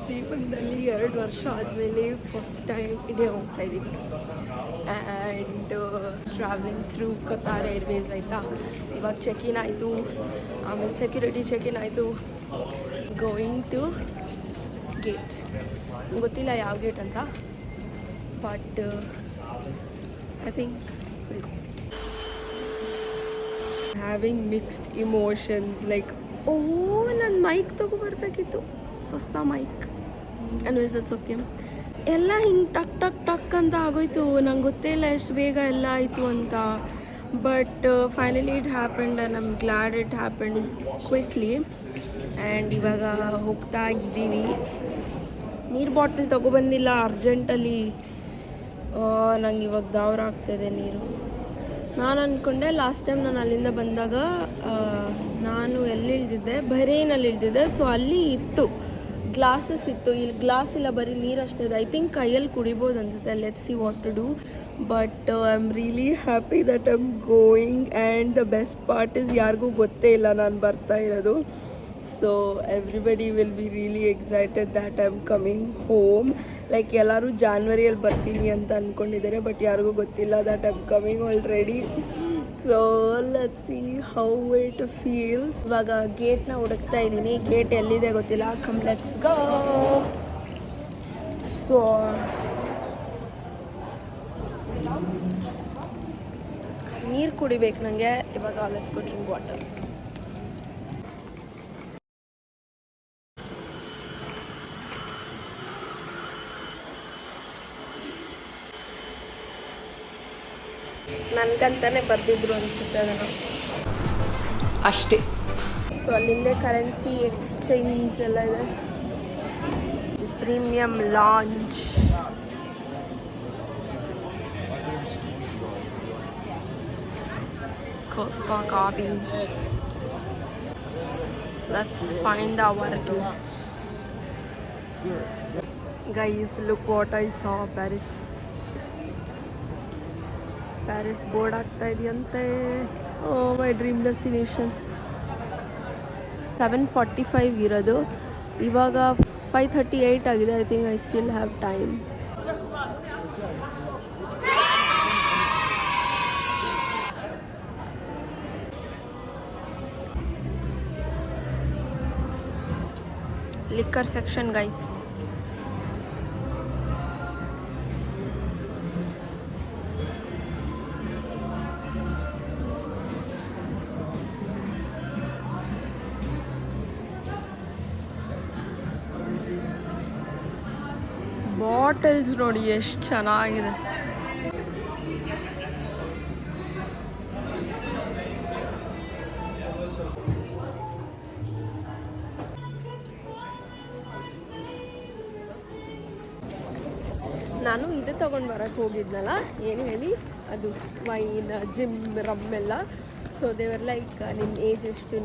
ಜೀವನದಲ್ಲಿ 2 ವರ್ಷ ಆದಮೇಲೆ ಫಸ್ಟ್ ಟೈಮ್ ಇಂಡಿಯಾ ಹೋಗ್ತಾ ಇದ್ದೀವಿ. And travelling through Qatar Airways ಆಯಿತಾ. ಇವಾಗ ಚೆಕ್-ಇನ್ ಆಯಿತು, ಆಮೇಲೆ ಸೆಕ್ಯೂರಿಟಿ ಚೆಕ್-ಇನ್ ಆಯಿತು. ಗೋಯಿಂಗ್ ಟು ಗೇಟ್, ಗೊತ್ತಿಲ್ಲ ಯಾವ ಗೇಟ್ ಅಂತ, but I think having mixed emotions. Like ನನ್ನ ಮೈಕ್ ತೊಗೊಬರ್ಬೇಕಿತ್ತು, ಸಸ್ತಾ ಮೈಕ್. ಅನ್ವೇಸ್ it's okay. ಎಲ್ಲ ಹಿಂಗೆ ಟಕ್ ಟಕ್ ಟಕ್ ಅಂತ ಆಗೋಯ್ತು. ನಂಗೆ ಗೊತ್ತೇ ಇಲ್ಲ ಎಷ್ಟು ಬೇಗ ಎಲ್ಲ ಆಯಿತು ಅಂತ. But finally it happened and I am glad it happened quickly. And ಇವಾಗ ಹೋಗ್ತಾ ಇದ್ದೀವಿ. ನೀರು ಬಾಟಲ್ ತೊಗೊಬಂದಿಲ್ಲ ಅರ್ಜೆಂಟಲ್ಲಿ. ನಂಗೆ ಇವಾಗ ದಾವ್ರ ಆಗ್ತಾಯಿದೆ ನೀರು. ನಾನು ಅಂದ್ಕೊಂಡೆ ಲಾಸ್ಟ್ ಟೈಮ್ ನಾನು ಅಲ್ಲಿಂದ ಬಂದಾಗ ನಾನು ಎಲ್ಲಿ ಇಳಿದಿದ್ದೆ, ಬಹರೇನಲ್ಲಿ ಇಳಿದಿದ್ದೆ. ಸೊ ಅಲ್ಲಿ ಇತ್ತು, ಗ್ಲಾಸಸ್ ಇತ್ತು. ಇಲ್ಲಿ ಗ್ಲಾಸ್ ಇಲ್ಲ, ಬರೀ ನೀರು ಅಷ್ಟೇ ಇದೆ. ಐ ಥಿಂಕ್ ಕೈಯಲ್ಲಿ ಕುಡಿಬೋದು ಅನಿಸುತ್ತೆ. Let's see what to do. But I am really happy that I am going. And the best part is ಯಾರಿಗೂ ಗೊತ್ತೇ ಇಲ್ಲ ನಾನು ಬರ್ತಾ ಇರೋದು. So everybody will be really excited that I am coming home. Like ಎಲ್ಲರೂ ಜಾನ್ವರಿಯಲ್ಲಿ ಬರ್ತೀನಿ ಅಂತ ಅಂದ್ಕೊಂಡಿದ್ದಾರೆ, ಬಟ್ ಯಾರಿಗೂ ಗೊತ್ತಿಲ್ಲ that I am coming already. So let's see how it feels. ಇವಾಗ ಗೇಟ್ನ ಹುಡುಕ್ತಾ ಇದ್ದೀನಿ. ಗೇಟ್ ಎಲ್ಲಿದೆ ಗೊತ್ತಿಲ್ಲ. Come let's go. ಸೊ ನೀರು ಕುಡಿಬೇಕು ನನಗೆ ಇವಾಗ. Let's go drink water. ನನಗಂತಾನೆ ಬರ್ದಿದ್ರು ಅನಿಸುತ್ತೆ ಅದನ್ನು ಅಷ್ಟೇ. ಸೊ ಅಲ್ಲಿಂದ ಕರೆನ್ಸಿ ಎಕ್ಸ್ಚೇಂಜ್ ಎಲ್ಲ ಇದೆ. Premium lounge. Costa Coffee. Let's find our gate. Guys, look what I saw. Paris board ಆಗ್ತಾ ಇದೆಯಂತೆ. My dream destination. 7:45 ಇರೋದು, ಇವಾಗ 5:38 ಆಗಿದೆ. I think I still have time. Liquor section guys. Bottles ನೋಡಿ ಎಷ್ಟು ಚೆನ್ನಾಗಿದೆ. ನಾನು ಇದು ತೊಗೊಂಡು ಬರೋಕ್ಕೆ ಹೋಗಿದ್ನಲ್ಲ, ಏನು ಹೇಳಿ, ಅದು ವೈನ್, ಜಿಮ್, ರಮ್ಮೆಲ್ಲ. ಸೊ ದೇವರ್ ಲೈಕ್ ನಿನ್ನ ಏಜ್ ಎಷ್ಟು,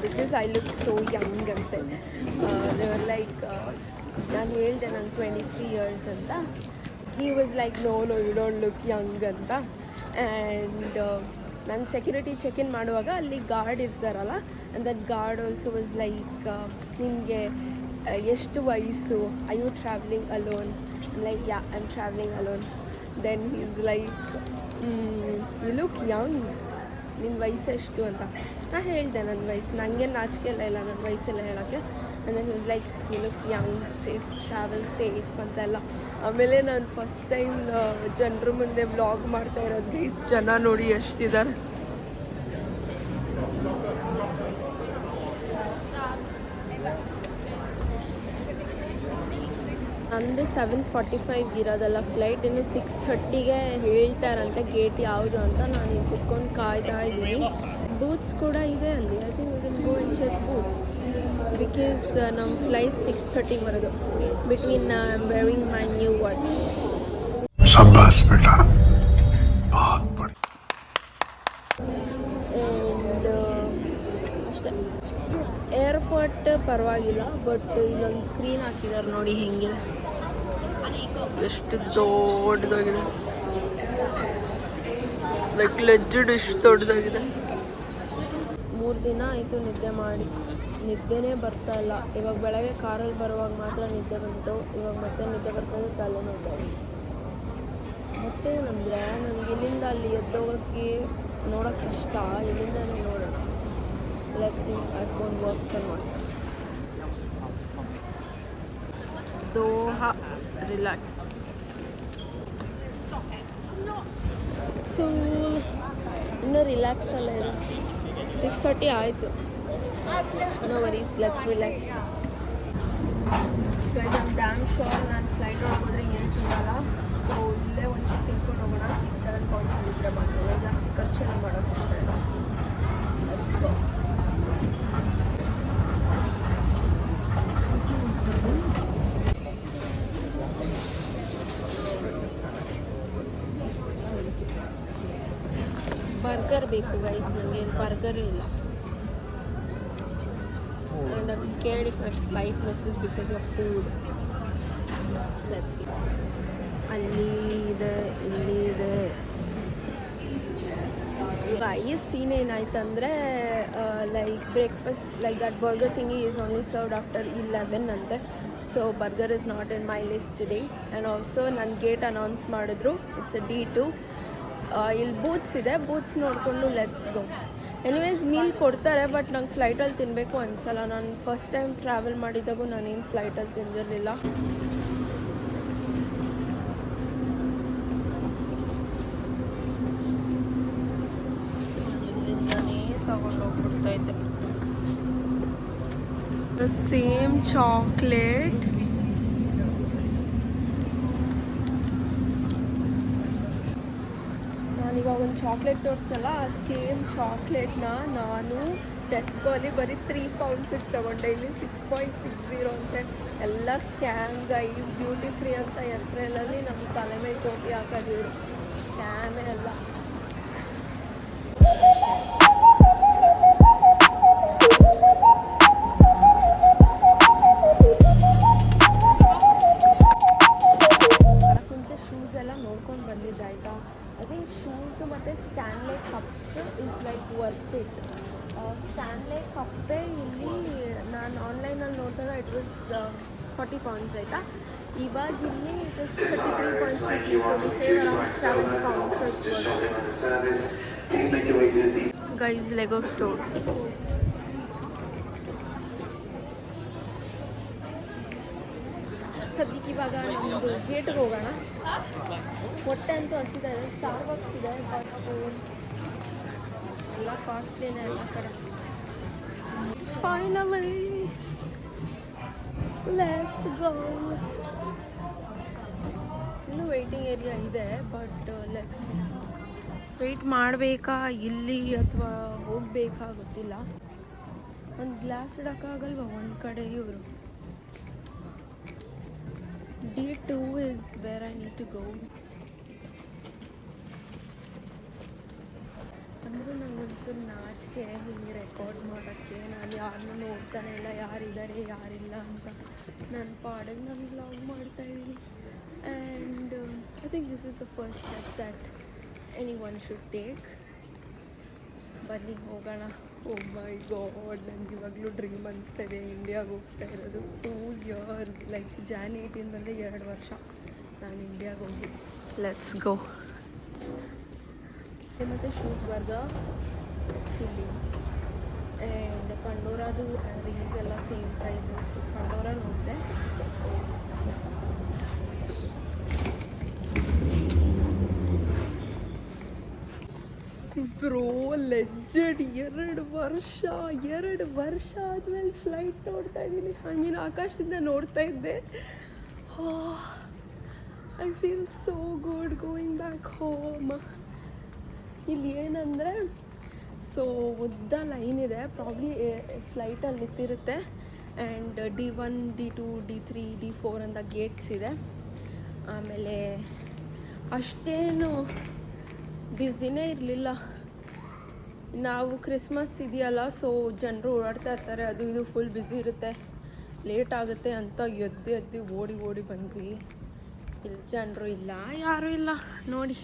because I look so young ಅಂತೆ. ದೇವರ್ ಲೈಕ್, ನಾನು ಹೇಳಿದೆ ನಾನು 23 years ಅಂತ. He was like no you don't look young ಅಂತ. ಆ್ಯಂಡ್ ನಾನು ಸೆಕ್ಯೂರಿಟಿ ಚೆಕ್-ಇನ್ ಮಾಡುವಾಗ ಅಲ್ಲಿ ಗಾರ್ಡ್ ಇರ್ತಾರಲ್ಲ, and that guard also was like, ನಿನಗೆ ಎಷ್ಟು ವಯಸ್ಸು, are you travelling alone? Like yeah I am travelling alone. Then he is like you look Young, ನಿನ್ನ ವಯಸ್ಸೆಷ್ಟು ಅಂತ. ನಾನು ಹೇಳಿದೆ ನನ್ನ ವಯಸ್ಸು, ನನಗೇನು ನಾಚಿಕೆ ಇಲ್ಲ ನನ್ನ ವಯಸ್ಸೆಲ್ಲ ಹೇಳೋಕ್ಕೆ. And then was like you look young, safe travel, safe ಅಂತೆಲ್ಲ. ಆಮೇಲೆ ನಾನು ಫಸ್ಟ್ ಟೈಮ್ ಜನರ ಮುಂದೆ ವ್ಲಾಗ್ ಮಾಡ್ತಾ ಇರೋದು. ಇಷ್ಟು ಜನ ನೋಡಿ ಎಷ್ಟಿದ್ದಾರೆ. ನಂದು 7:45 ಇರೋದಲ್ಲ ಫ್ಲೈಟ್. ಇನ್ನು 6:30ಗೆ ಹೇಳ್ತಾರಂತೆ ಗೇಟ್ ಯಾವುದು ಅಂತ. ನಾನು ಇಲ್ಲಿ ಕುತ್ಕೊಂಡು ಕಾಯ್ತಾ ಇದ್ದೀನಿ. ಬೂತ್ಸ್ ಕೂಡ ಇದೆ ಅಲ್ಲಿ. I think we can go and check booths because ನಮ್ಮ ಫ್ಲೈಟ್ 6:30 ಬರೋದು. Between I am wearing my new watch. ಶಾಬಾಸ್ ಬೇಟಾ, ಬಹುತ್ ಬಡಿ. ಆ್ಯಂಡ್ ಅಷ್ಟೇ. ಏರ್ಪೋರ್ಟ್ ಪರವಾಗಿಲ್ಲ, ಬಟ್ ಇಲ್ಲೊಂದು ಸ್ಕ್ರೀನ್ ಹಾಕಿದ್ದಾರೆ ನೋಡಿ ಹೆಂಗಿದೆ, ಎಷ್ಟು ದೊಡ್ಡದಾಗಿದೆ. ಲೈಕ್ ಲೆಜ್ಜಡ್ ಎಷ್ಟು ದೊಡ್ಡದಾಗಿದೆ. 3 ದಿನ ಆಯಿತು ನಿದ್ದೆ ಮಾಡಿ. ನಿದ್ದೆನೇ ಬರ್ತಾ ಇಲ್ಲ. ಇವಾಗ ಬೆಳಗ್ಗೆ ಕಾರಲ್ಲಿ ಬರುವಾಗ ಮಾತ್ರ ನಿದ್ದೆ ಬಂತು, ಇವಾಗ ಮತ್ತೆ ನಿದ್ದೆ ಬರ್ತದೆ, ತಲೆ ನೋಡ್ತಾರೆ. ಮತ್ತೇನಂದರೆ ನನಗೆ ಇಲ್ಲಿಂದ ಅಲ್ಲಿ ಎದ್ದೋಗೋಕ್ಕೆ ನೋಡೋಕ್ಕೆ ಇಷ್ಟ, ಇಲ್ಲಿಂದನೇ ನೋಡೋಣ. ಲೆಟ್ಸ್ ಸಿ ಐಫೋನ್ ವರ್ಕ್ಸ್ ಮಾಡಿ. ದೋಹಾ ರಿಲ್ಯಾಕ್ಸ್ ಇನ್ನೂ ರಿಲ್ಯಾಕ್ಸ್ ಅಲ್ಲ ಇದೆ. 6:30 ಆಯಿತು. No worries, let's relax. Guys I'm damn sure ನಾನು ಫ್ಲೈಟ್ ಒಳಗೆ ಹೋದರೆ ಏನು ತಿನ್ನಲ್ಲ. ಸೊ ಇಲ್ಲೇ ಒಂಚೂರು ತಿನ್ಕೊಂಡು ಹೋಗೋಣ. 6-7 ಪೌಂಡ್ಸ್ ಇದ್ದರೆ ಮಾತ್ರ, ಜಾಸ್ತಿ ಖರ್ಚೆಲ್ಲ ಮಾಡೋಕ್ಕೆ ಇಷ್ಟ ಇಲ್ಲ. Let's go. ಬರ್ಗರ್ ಬೇಕು ಗೈಸ್, ನನಗೆ ಬರ್ಗರೇ ಇಲ್ಲ. And I'm scared if my flight misses because of food. Let's see. ಅಲ್ಲಿ ಇದೆ, ಇಲ್ಲಿ ಇದೆ. ಗೈಸ್ ಸೀನ್ ಏನಾಯ್ತಂದರೆ like breakfast like that burger thingy is only served after 11 ಅಂತೆ. So burger is not in my list today. And also ನನ್ನ gate announce ಮಾಡಿದ್ರು, it's a D2. ಇಲ್ಲಿ booths ಇದೆ, ಬೂತ್ಸ್ ನೋಡಿಕೊಂಡು ಲೆಟ್ಸ್ ಗೋ. ಎನಿವೇಸ್ ಮೀಲ್ ಕೊಡ್ತಾರೆ, but ನಂಗೆ ಫ್ಲೈಟಲ್ಲಿ ತಿನ್ನಬೇಕು ಅನಿಸಲ್ಲ. ನಾನು ಫಸ್ಟ್ ಟೈಮ್ ಟ್ರಾವೆಲ್ ಮಾಡಿದಾಗೂ ನಾನೇನು ಫ್ಲೈಟಲ್ಲಿ ತಿಂದಿರಲಿಲ್ಲ. ಇಲ್ಲಿಂದನೇ ತಗೊಂಡೋಗ್ಬಿಡ್ತೈತೆ. The same chocolate. ನಾನಿವಾಗ ಒಂದು ಚಾಕ್ಲೇಟ್ ತೋರಿಸ್ನಲ್ಲ, ಆ ಸೇಮ್ ಚಾಕ್ಲೇಟ್ನ ನಾನು ಟೆಸ್ಕೋಲಿ ಬರೀ 3 ಪೌಂಡ್ಸಿಗೆ ತೊಗೊಂಡೆ. ಇಲ್ಲಿ 6.60 ಅಂತೆ. ಎಲ್ಲ ಸ್ಕ್ಯಾಮ್ ಗೈಸ್. ಡ್ಯೂಟಿ ಫ್ರೀ ಅಂತ ಹೆಸರಲ್ಲಿ ನಮ್ಮ ತಲೆ ಮೇಲೆ ಟೋಪಿ ಹಾಕೋದಿದ್ರು. ಸ್ಕ್ಯಾಮೇ ಅಲ್ಲ. ಮುಂಚೆ ಶೂಸ್ ಎಲ್ಲ ನೋಡ್ಕೊಂಡು ಬಂದಿದ್ದೆ ಆಯಿತಾ. ಐ ಥಿಂಕ್ ಶೂಸ್ದು ಮತ್ತು Stanley cups is like worth it. Stanley ಕಪ್ಪೇ ಇಲ್ಲಿ ನಾನು ಆನ್ಲೈನಲ್ಲಿ ನೋಡಿದಾಗ ಇಟ್ ವಾಸ್ 40 ಪೌಂಡ್ಸ್ ಆಯಿತಾ. ಇವಾಗ ಇಲ್ಲಿ it was 33.50. So we save around 7 pounds. Guys Lego store. ಸದ್ಯಕ್ಕೆ ಇವಾಗ ನಮ್ಮದು ಗೇಟ್ಗೆ ಹೋಗೋಣ. ಹೊಟ್ಟೆ ಅಂತೂ ಹಸಿದ್ದಾರೆ. ಸ್ಟಾರ್ಬಕ್ಸ್ ಇದೆ, ಬಟ್ ಎಲ್ಲ ಕಾಸ್ಟ್ಲಿನೇ ಎಲ್ಲ ಕಡೆ. Finally let's go. ಇನ್ನೂ ವೆಯ್ಟಿಂಗ್ ಏರಿಯಾ ಇದೆ, ಬಟ್ ಲೆಟ್ಸ್ ವೆಯ್ಟ್ ಮಾಡಬೇಕಾ ಇಲ್ಲಿ ಅಥವಾ ಹೋಗಬೇಕಾ ಗೊತ್ತಿಲ್ಲ. ಒಂದು ಗ್ಲಾಸ್ ಇಡೋಕ್ಕಾಗಲ್ವ ಒಂದು ಕಡೆ ಇವರು. D2 is where I need to go. ಅಂದರೆ ನಂಗೆ ಒಂಚೂರು ನಾಚಿಕೆ ಹಿಂಗೆ ರೆಕಾರ್ಡ್ ಮಾಡೋಕ್ಕೆ. ನಾನು ಯಾರನ್ನೂ ನೋಡ್ತಾನೆ ಇಲ್ಲ, ಯಾರಿದ್ದಾರೆ ಯಾರಿಲ್ಲ ಅಂತ. ನನ್ನ ಪಾಡಿಗೆ ನಾನು ವ್ಲಾಗ್ ಮಾಡ್ತಾಯಿದ್ದೀನಿ. And I think this is the first step that any one should take. ಬನ್ನಿ ಹೋಗೋಣ. ಓ ಮೈ ಗಾಡ್, ನನಗೆ ಇವಾಗಲೂ ಡ್ರೀಮ್ ಅನಿಸ್ತಾ ಇದೆ ಇಂಡಿಯಾಗೆ ಹೋಗ್ತಾ ಇರೋದು. 2 years ಲೈಕ್ Jan 18 ಬಂದರೆ 2 ವರ್ಷ ನಾನು ಇಂಡಿಯಾಗೆ ಹೋಗಿ. Let's go. ಮತ್ತು ಶೂಸ್ ಬರ್ಗ ಸ್ಟಿಲ್ಲಿ ಆ್ಯಂಡ್ ಪಂಡೋರಾದು ರಿಂಗ್ಸ್ ಎಲ್ಲ ಸೇಮ್ ಪ್ರೈಸ್ ಇತ್ತು. ಪಂಡೋರ ನೋಡಿದೆ. So bro legend. 2 ವರ್ಷ ಆದಮೇಲೆ ಫ್ಲೈಟ್ ನೋಡ್ತಾ ಇದ್ದೀನಿ. ಐ ಮೀನ್ ಆಕಾಶದಿಂದ ನೋಡ್ತಾ ಇದ್ದೆ. I feel so good going back home. ಇಲ್ಲಿ ಏನಂದರೆ ಸೊ ಉದ್ದ ಲೈನ್ ಇದೆ. Probably ಫ್ಲೈಟಲ್ಲಿ ನಿಂತಿರುತ್ತೆ. And D1 D2 D3 D4 ಅಂತ ಗೇಟ್ಸ್ ಇದೆ. ಆಮೇಲೆ ಅಷ್ಟೇನು ಬ್ಯುಸಿನೇ ಇರಲಿಲ್ಲ. ನಾವು ಕ್ರಿಸ್ಮಸ್ ಇದೆಯಲ್ಲ, ಸೊ ಜನರು ಓಡಾಡ್ತಾ ಇರ್ತಾರೆ, ಅದು ಇದು ಫುಲ್ ಬ್ಯುಸಿ ಇರುತ್ತೆ, ಲೇಟ್ ಆಗುತ್ತೆ ಅಂತ ಎದ್ದು ಓಡಿ ಬಂದ್ವಿ. ಇಲ್ಲಿ ಜನರು ಇಲ್ಲ, ಯಾರೂ ಇಲ್ಲ ನೋಡಿ.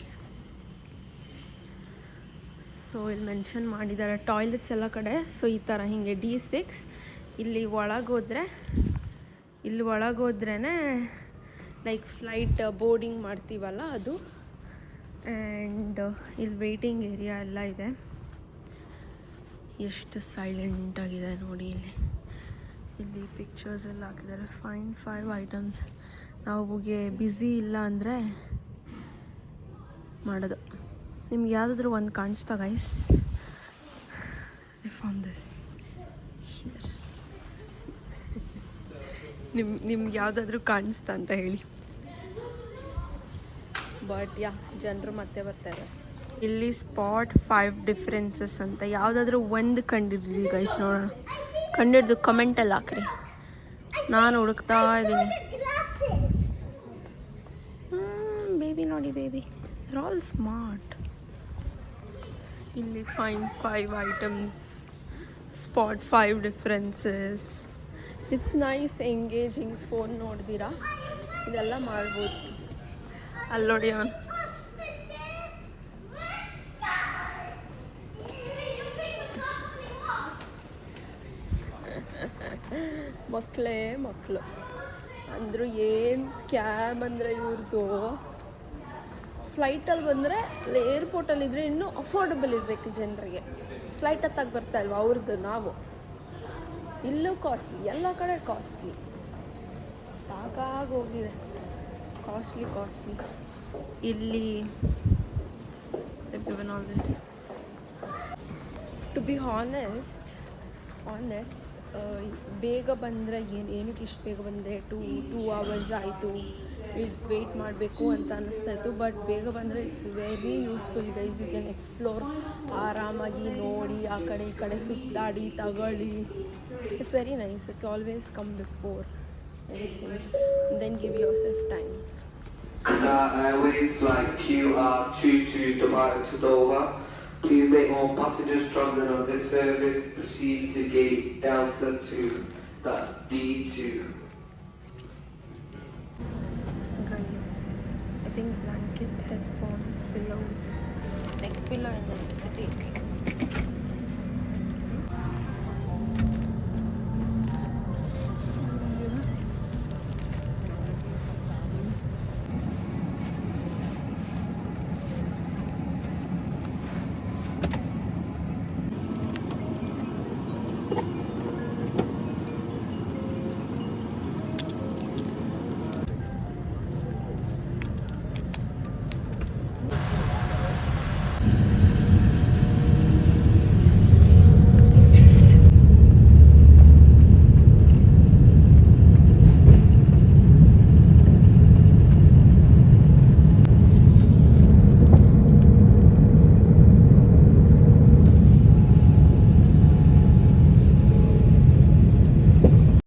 ಸೊ ಇಲ್ಲಿ ಮೆನ್ಷನ್ ಮಾಡಿದ್ದಾರೆ ಟಾಯ್ಲೆಟ್ಸ್ ಎಲ್ಲ ಕಡೆ. ಸೊ ಈ ಥರ ಹೀಗೆ D6 ಇಲ್ಲಿ ಒಳಗೋದ್ರೆ ಲೈಕ್ ಫ್ಲೈಟ್ ಬೋರ್ಡಿಂಗ್ ಮಾಡ್ತೀವಲ್ಲ ಅದು. ಆ್ಯಂಡ್ ಇಲ್ಲಿ ವೇಟಿಂಗ್ ಏರಿಯಾ ಎಲ್ಲ ಇದೆ. ಎಷ್ಟು ಸೈಲೆಂಟಾಗಿದೆ ನೋಡಿ. ಇಲ್ಲಿ ಪಿಕ್ಚರ್ಸ್ ಎಲ್ಲ ಹಾಕಿದ್ದಾರೆ. Fine 5 items. ನಮಗೆ ಬ್ಯುಸಿ ಇಲ್ಲ ಅಂದರೆ ಮಾಡೋದು. ನಿಮ್ಗೆ ಯಾವುದಾದ್ರೂ ಒಂದು ಕಾಣಿಸ್ತಾ guys? I found this here. ನಿಮ್ಗೆ ಯಾವುದಾದ್ರೂ ಕಾಣಿಸ್ತಾ ಅಂತ ಹೇಳಿ. ಬಟ್ ಜನರು ಮತ್ತೆ ಬರ್ತಾರೆ. ಇಲ್ಲಿ ಸ್ಪಾಟ್ 5 ಡಿಫ್ರೆನ್ಸಸ್ ಅಂತ ಯಾವುದಾದ್ರೂ ಒಂದು ಕಂಡಿರಲಿ ಗೈಸ್, ನೋಡೋಣ. ಕಂಡಿಡ್ದು ಕಮೆಂಟಲ್ಲಿ ಹಾಕ್ರಿ. ನಾನು ಹುಡುಕ್ತಾ ಇದ್ದೀನಿ. ಬೇಬಿ ನೋಡಿ, ಬೇಬಿ ಆರ್ ಆಲ್ ಸ್ಮಾರ್ಟ್. ಇಲ್ಲಿ find 5 items, spot 5 differences. It's nice, engaging. Phone ನೋಡ್ದಿರಾ ಇದೆಲ್ಲ ಮಾಡ್ಬೋದು. ಅಲ್ಲಿ ನೋಡಿ ಅವನು ಮಕ್ಕಳು ಅಂದರು. ಏನು ಸ್ಕ್ಯಾಮ್ ಅಂದರೆ ಇವ್ರದ್ದು. ಫ್ಲೈಟಲ್ಲಿ ಬಂದರೆ ಏರ್ಪೋರ್ಟಲ್ಲಿದ್ದರೆ ಇನ್ನೂ ಅಫೋರ್ಡಬಲ್ ಇರಬೇಕು ಜನರಿಗೆ. ಫ್ಲೈಟ್ ಹತ್ತಾಗಿ ಬರ್ತಾ ಇಲ್ವ ಅವ್ರದ್ದು. ನಾವು ಇಲ್ಲೂ ಕಾಸ್ಟ್ಲಿ, ಎಲ್ಲ ಕಡೆ ಕಾಸ್ಟ್ಲಿ. ಸಾಕಾಗೋಗಿದೆ, ಕಾಸ್ಟ್ಲಿ. ಇಲ್ಲಿ all this. To be honest ಬೇಗ ಬಂದರೆ ಏನಕ್ಕೆ ಇಷ್ಟು ಬೇಗ ಬಂದರೆ 2 hours ಆಯಿತು, ವೆಯ್ಟ್ ಮಾಡಬೇಕು ಅಂತ ಅನ್ನಿಸ್ತಾ ಇತ್ತು. ಬಟ್ ಬೇಗ ಬಂದರೆ it's very useful guys. You can explore, ಆರಾಮಾಗಿ ನೋಡಿ, ಆ ಕಡೆ ಈ ಕಡೆ ಸುತ್ತಾಡಿ ತಗೊಳ್ಳಿ. It's very nice. It's always come before everything, then give yourself time. Airways flight QR22 Dubai to Doha. Please make all passengers travelling on this service proceed to gate Delta 2. That's D2. Guys, I think blanket, headphones, pillow, neck pillow is necessity.